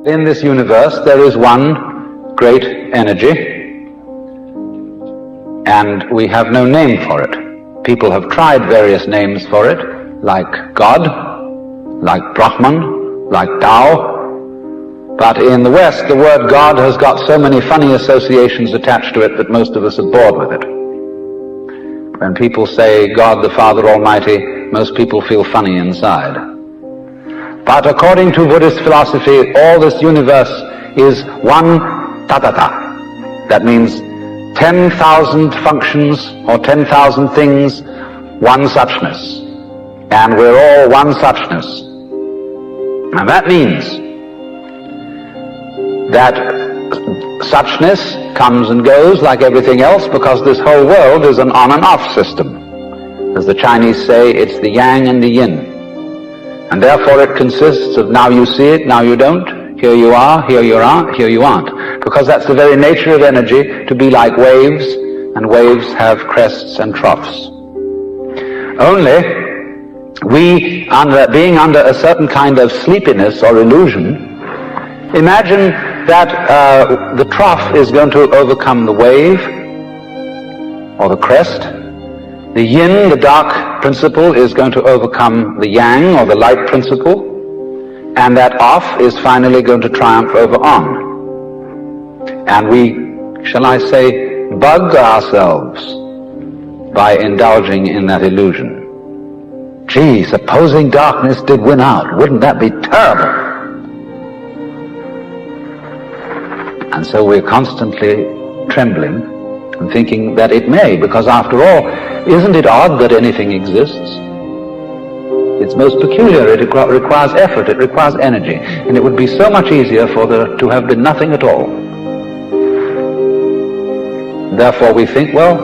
In this universe there is one great energy, and we have no name for it. People have tried various names for it, like God, like Brahman, like Tao, but in the West the word God has got so many funny associations attached to it that most of us are bored with it. When people say God the Father Almighty, most people feel funny inside. But according to Buddhist philosophy, all this universe is one tathata. That means 10,000 functions or 10,000 things, one suchness. And we're all one suchness. And that means that suchness comes and goes like everything else, because this whole world is an on and off system. As the Chinese say, it's the yang and the yin. And therefore it consists of now you see it, now you don't, here you are, here you aren't, here you aren't. Because that's the very nature of energy, to be like waves, and waves have crests and troughs. Only we, being under a certain kind of sleepiness or illusion, imagine that the trough is going to overcome the wave or the crest. The yin, the dark principle, is going to overcome the yang or the light principle, and that off is finally going to triumph over on. And we, shall I say, bug ourselves by indulging in that illusion. Gee, supposing darkness did win out, wouldn't that be terrible? And so we're constantly trembling and thinking that it may, because after all, isn't it odd that anything exists? It's most peculiar. It requires effort, it requires energy, and it would be so much easier for there to have been nothing at all. Therefore we think, well,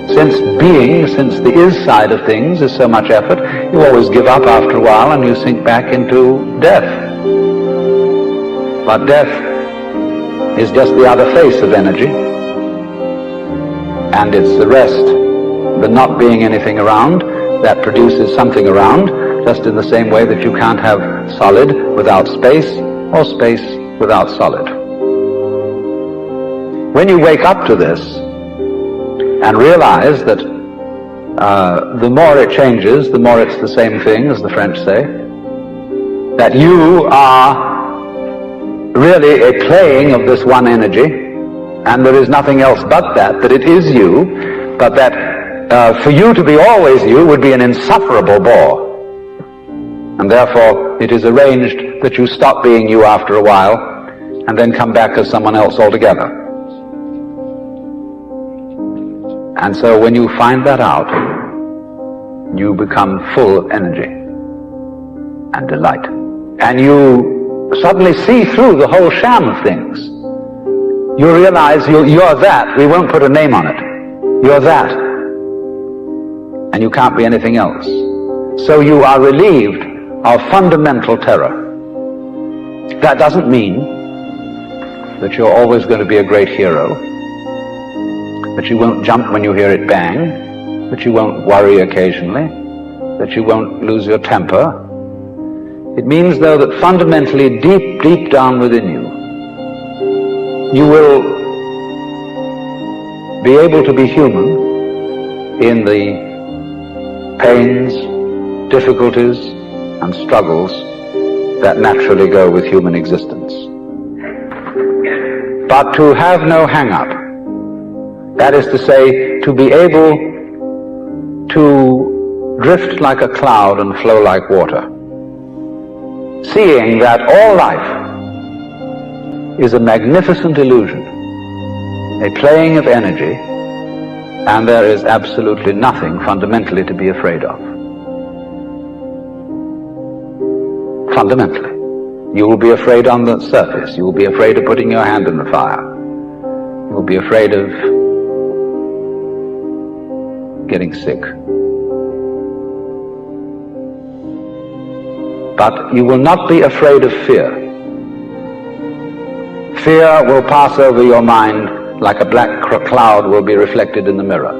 since the is side of things is so much effort, you always give up after a while and you sink back into death. But death is just the other face of energy, and it's the rest, the not being anything around, that produces something around, just in the same way that you can't have solid without space, or space without solid. When you wake up to this and realize that the more it changes, the more it's the same thing, as the French say, that you are really a playing of this one energy, and there is nothing else but that it is you, but that for you to be always you would be an insufferable bore. And therefore it is arranged that you stop being you after a while and then come back as someone else altogether. And so when you find that out, you become full of energy and delight. And you suddenly see through the whole sham of things. You realize you're that. We won't put a name on it. You're that. And you can't be anything else. So you are relieved of fundamental terror. That doesn't mean that you're always going to be a great hero, that you won't jump when you hear it bang, that you won't worry occasionally, that you won't lose your temper. It means, though, that fundamentally, deep, deep down within you, you will be able to be human in the pains, difficulties, and struggles that naturally go with human existence. But to have no hang-up, that is to say, to be able to drift like a cloud and flow like water, seeing that all life is a magnificent illusion, a playing of energy, and there is absolutely nothing fundamentally to be afraid of. Fundamentally. You will be afraid on the surface. You will be afraid of putting your hand in the fire. You will be afraid of getting sick. But you will not be afraid of fear. Fear will pass over your mind like a black cloud will be reflected in the mirror.